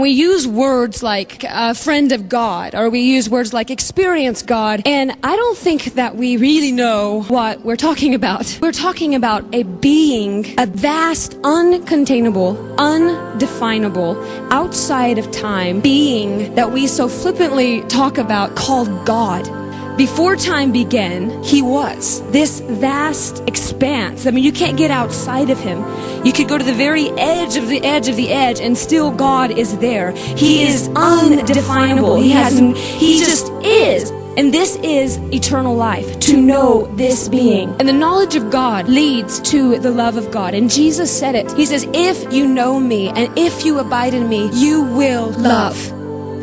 We use words like a friend of God, or we use words like experience God, and I don't think that we really know what we're talking about. We're talking about a being, a vast, uncontainable, undefinable, outside of time being that we so flippantly talk about called God. Before time began, He was this vast expanse. I mean, you can't get outside of Him. You could go to the very edge of the edge of the edge, and still God is there. He is undefinable. He just is. And this is eternal life, to know this being. And the knowledge of God leads to the love of God. And Jesus said it. He says, if you know me and if you abide in me, you will love.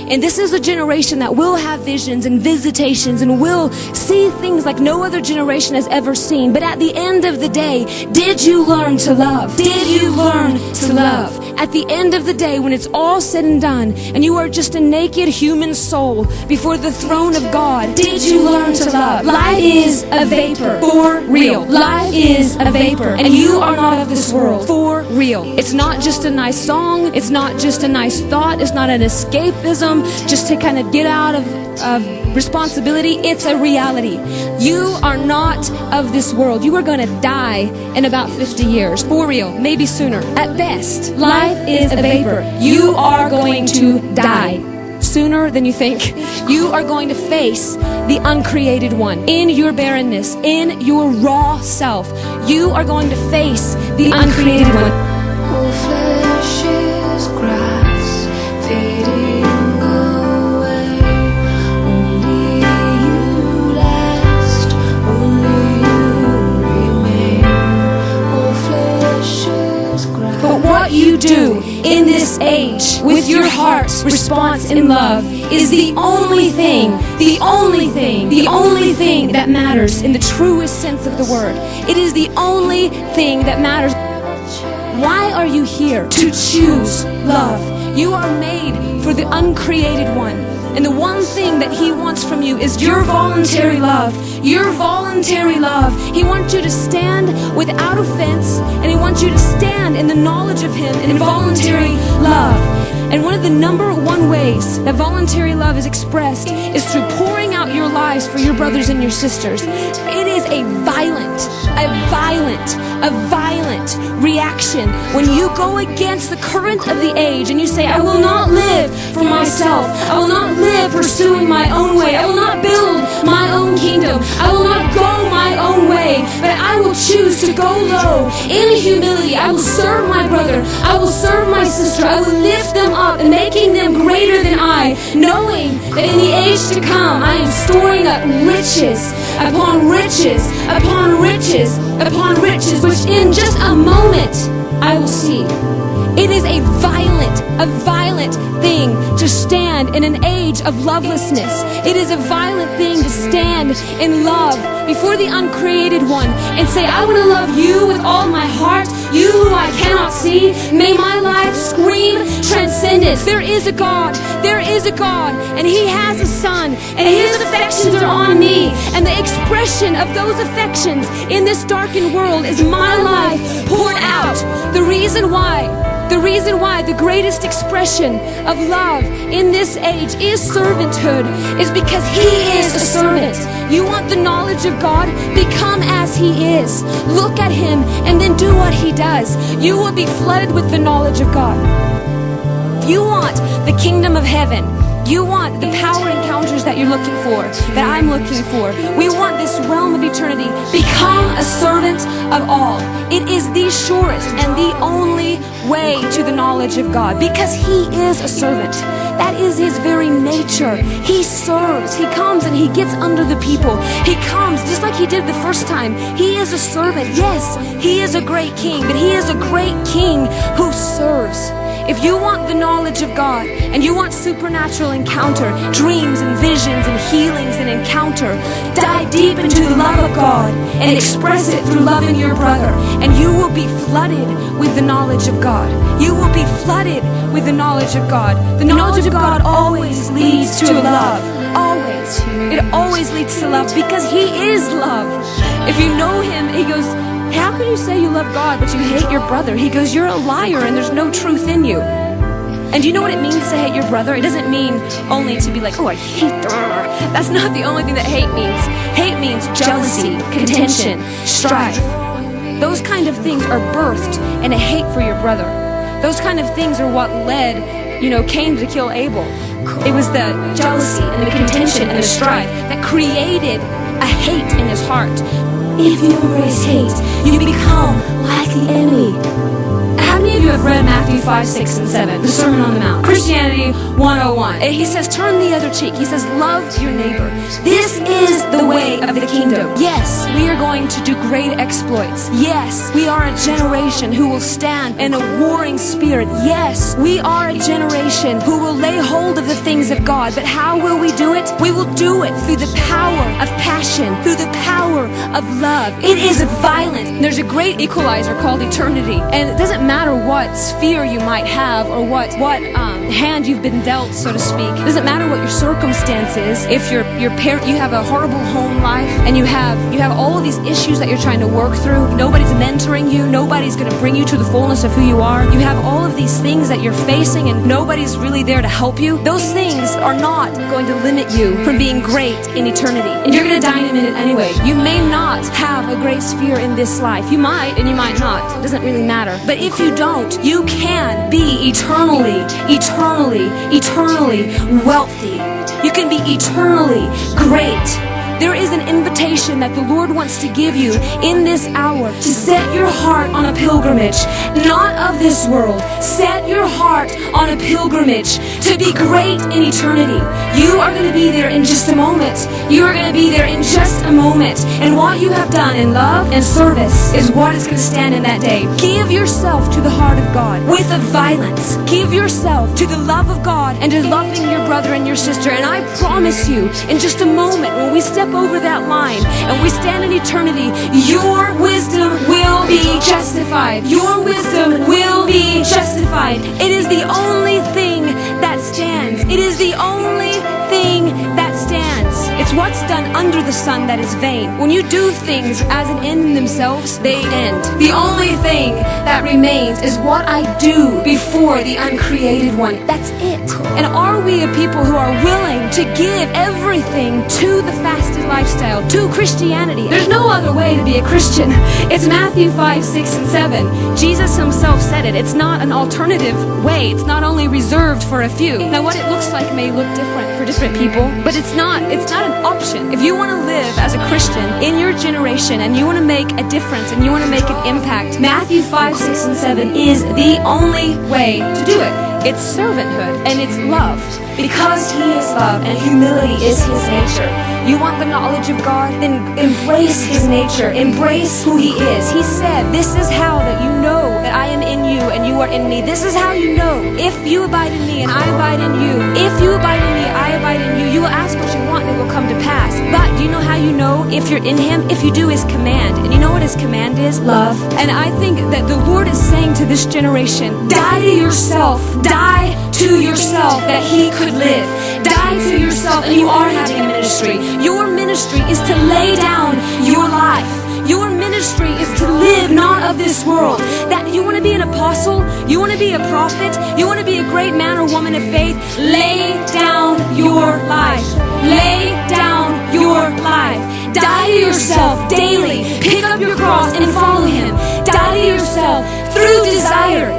And this is a generation that will have visions and visitations and will see things like no other generation has ever seen. But at the end of the day, did you learn to love? Did you learn to love? At the end of the day, when it's all said and done, and you are just a naked human soul before the throne of God, did you learn to love? Life is a vapor. For real. Life is a vapor. And you are not of this world. For real. It's not just a nice song. It's not just a nice thought. It's not an escapism just to kind of get out of responsibility. It's a reality. You are not of this world. You are going to die in about 50 years. For real. Maybe sooner. At best. Life is a vapor. You are going to die sooner than you think. You are going to face the uncreated one in your barrenness, in your raw self. You are going to face the uncreated one. All flesh is grass, fading away. Only you last, only you remain. All flesh is grass. But what you do in this age with your heart's response in love is the only thing that matters in the truest sense of the word. It is the only thing that matters. Why are you here? To choose love. You are made for the uncreated one. And the one thing that He wants from you is your voluntary love. Your voluntary love. He wants you to stand without offense, and He wants you to stand in the knowledge of Him in voluntary love. And one of the number one ways that voluntary love is expressed is through pouring out your lives for your brothers and your sisters. It is a violent reaction when you go against the current of the age and you say, I will not live for myself. I will not live pursuing my own way. I will not build my own kingdom. I will not go my own way, but I will choose to go low in humility. I will serve my brother. I will serve my sister. I will lift them up and making them greater than I, knowing that in the age to come, I am storing up riches upon riches upon riches upon riches, which in just a moment I will see. It is a violent thing to stand in an age of lovelessness. It is a violent thing to stand in love before the uncreated one and say, I want to love you with all my heart, you who I cannot see. May my life scream transcendence. There is a God. There is a God, and He has a Son, and His affections are on me. And the expression of those affections in this darkened world is my life poured out. The reason why the greatest expression of love in this age is servanthood is because He is a servant. You want the knowledge of God? Become as He is. Look at Him and then do what He does. You will be flooded with the knowledge of God. If you want the kingdom of heaven, you want the power encounters that you're looking for, that I'm looking for. We want this realm of eternity. Become a servant of all. It is the surest and the only way to the knowledge of God, because He is a servant. That is His very nature. He serves. He comes and He gets under the people. He comes just like He did the first time. He is a servant. Yes, He is a great king, but He is a great king who serves. If you want the knowledge of God and you want supernatural encounter, dreams and visions and healings and encounter, dive deep into the love of God and express it through loving your brother, and you will be flooded with the knowledge of God. You will be flooded with the knowledge of God. The knowledge of God always leads to love. Always. It always leads to love because He is love. If you know Him, He goes, how can you say you love God but you hate your brother? He goes, you're a liar and there's no truth in you. And do you know what it means to hate your brother? It doesn't mean only to be like, oh, I hate her. That's not the only thing that hate means. Hate means jealousy, contention, strife. Those kind of things are birthed in a hate for your brother. Those kind of things are what led, Cain to kill Abel. It was the jealousy and the contention and the strife that created a hate in his heart. If you embrace hate, you become like the enemy. How many of you have read Matthew 5, 6, and 7, the Sermon on the Mount? Christianity 101. He says, turn the other cheek. He says, love your neighbor. This is the way of the kingdom. Yes, we are going to do great exploits. Yes, we are a generation who will stand in a warring spirit. Yes, we are a generation who will lay hold of the things of God. But how will we do it? We will do it through the power of passion, through the power of love. It is violent. There's a great equalizer called eternity. And it doesn't matter what sphere you might have or what hand you've been dealt, so to speak. It doesn't matter what your circumstance is. If your parent, you have a horrible home life and you have all of these issues that you're trying to work through. Nobody's mentoring you. Nobody's going to bring you to the fullness of who you are. You have all of these things that you're facing and nobody's really there to help you. Those things are not going to limit you from being great in eternity. And you're going to die in a minute anyway. You may not have a great sphere in this life. You might and you might not. It doesn't really matter. But if you don't, you can be eternally wealthy. You can be eternally great. There is an invitation that the Lord wants to give you in this hour to set your heart on a pilgrimage, not of this world. Set your heart on a pilgrimage to be great in eternity. You are going to be there in just a moment. You are going to be there in just a moment. And what you have done in love and service is what is going to stand in that day. Give yourself to the heart of God with a violence. Give yourself to the love of God and to loving your brother and your sister. And I promise you, in just a moment, when we step over that line and we stand in eternity, your wisdom will be justified. Your wisdom will be justified. It is the only thing that stands. It is the only thing that stands. It's what's done under the sun that is vain. When you do things as an end in themselves, they end. The only thing that remains is what I do before the uncreated one. That's it. And are we a people who are willing to give everything to the fasted lifestyle, to Christianity? There's no other way to be a Christian. It's Matthew 5, 6, and 7. Jesus himself said it. It's not an alternative way. It's not only reserved for a few. Now what it looks like may look different for different people, but it's not an option. If you want to live as a Christian in your generation and you want to make a difference and you want to make an impact, Matthew 5, 6, and 7 is the only way to do it. It's servanthood and it's love. Because he is love and humility is his nature. You want the knowledge of God? Then embrace his nature. Embrace who he is. He said, this is how that you know that I am in you and you are in me. This is how you know. If you abide in me and I abide in you. If you abide in me, I abide in you. You will ask what you want and it will come to pass. But do you know how you know if you're in him? If you do his command. And you know what his command is? Love. And I think that the Lord is saying to this generation, die to yourself. Die to yourself that he could live. Die to yourself, and you are having a ministry. Your ministry is to lay down your life. Your ministry is to live not of this world. That you want to be an apostle, you want to be a prophet, you want to be a great man or woman of faith, lay down your life. Lay down your life. Die to yourself daily. Pick up your cross and follow him. Die to yourself through desire,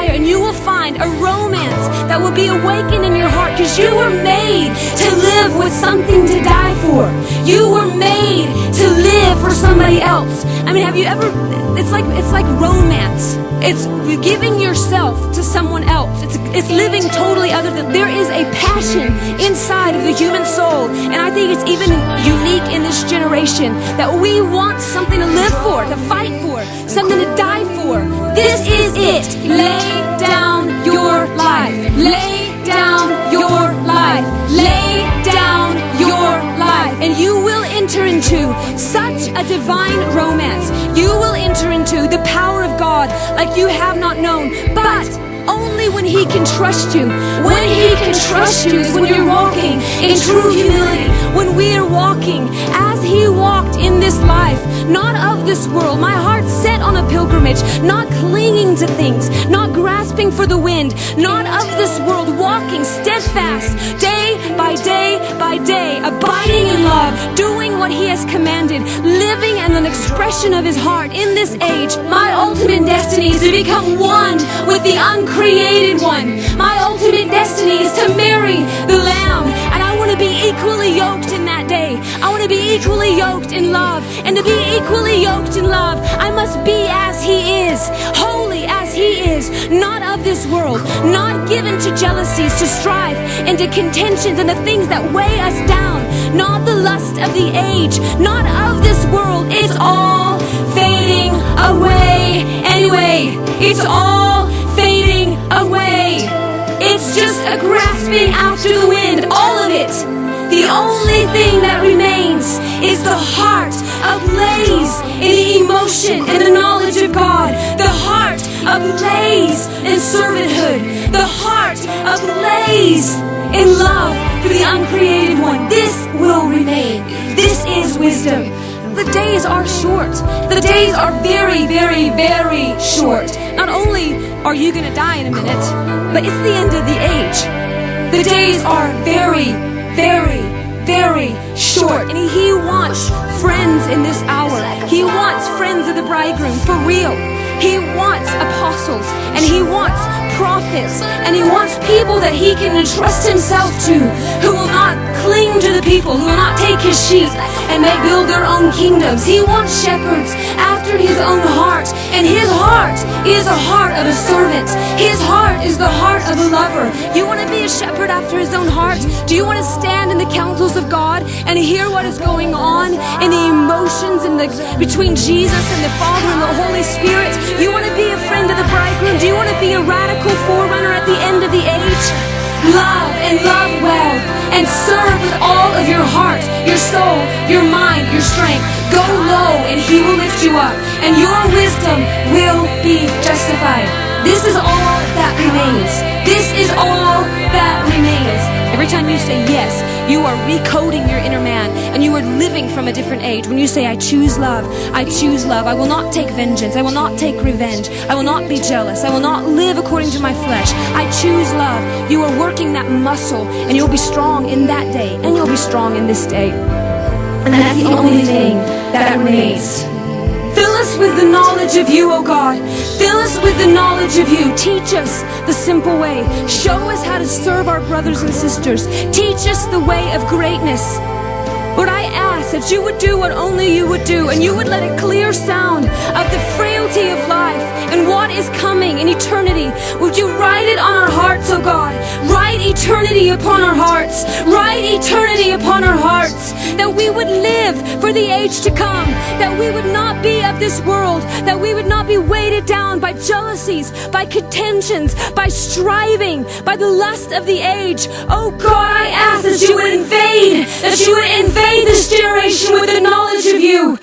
and you will find a romance that will be awakened in your heart because you were made to live with something to die for. You were made to live for somebody else. I mean, have you ever, it's like romance. It's giving yourself to someone else. It's living totally other than, there is a passion inside of the human soul. And I think it's even unique in this generation that we want something to live for, to fight for, something to die for. This is it. Lay down your life. Lay down your life. Lay down your life. And you will enter into such a divine romance. You will enter into the power of God like you have not known. But only when he can trust you. When he can trust you is when you're walking in true humility. when we are walking as He walked in this life, not of this world. My heart's set on a pilgrimage, not clinging to things, not grasping for the wind, not of this world, walking steadfast day by day by day, abiding in love, doing what He has commanded, living in an expression of His heart in this age. My ultimate destiny is to become one with the uncreated one. My ultimate destiny is to marry the Lamb, and I want to be equally yoked in that day. I want to be equally yoked in love, and to be equally yoked in love, I must be as He is, holy as He is, not of this world, not given to jealousies, to strife, and to contentions and the things that weigh us down, not the lust of the age, not of this world. It's all fading away anyway. It's all fading away. It's just a grasping after the wind, all of it. The only thing that remains is the heart ablaze in the emotion and the knowledge of God. The heart ablaze in servanthood. The heart ablaze in love for the uncreated one. This will remain. This is wisdom. The days are short. The days are very, very, very short. Not only are you going to die in a minute, but it's the end of the age. The days are very, very, very short. And He wants friends in this hour. He wants friends of the bridegroom, for real. He wants apostles, and He wants prophets, and He wants people that He can entrust Himself to, who will not cling to the people, who will not take His sheep and may build their own kingdoms. He wants shepherds after His own heart, and His heart is a heart of a servant. His heart is the heart of a lover. You want to be a shepherd after His own heart? Do you want to stand in the counsels of God and hear what is going on in the emotions and between Jesus and the Father and the Holy Spirit? You want to be a friend of the bridegroom? Do you want to be a radical forerunner at the end of the age? Love and love well, and serve with all of your heart, your soul, your mind, your strength. Go low and He will lift you up, and your wisdom will be justified. This is all that remains. This is all that remains. Every time you say yes, you are recoding your inner man, and you are living from a different age. When you say, I choose love, I choose love. I will not take vengeance. I will not take revenge. I will not be jealous. I will not live according to my flesh. I choose love. You are working that muscle, and you'll be strong in that day, and you'll be strong in this day. And that's the only thing that remains. Fill us with the knowledge of You, O God. Fill us with the knowledge of You. Teach us the simple way. Show us how to serve our brothers and sisters. Teach us the way of greatness. Lord, I ask that You would do what only You would do, and You would let a clear sound of the frailty of life and what is coming in eternity. Would You write it on our hearts, O God? Write eternity upon our hearts. Write eternity upon our hearts. That we would live for the age to come. That we would not be of this world. That we would not be weighted down by jealousies, by contentions, by striving, by the lust of the age. Oh God, I ask that You would invade this generation with the knowledge of You.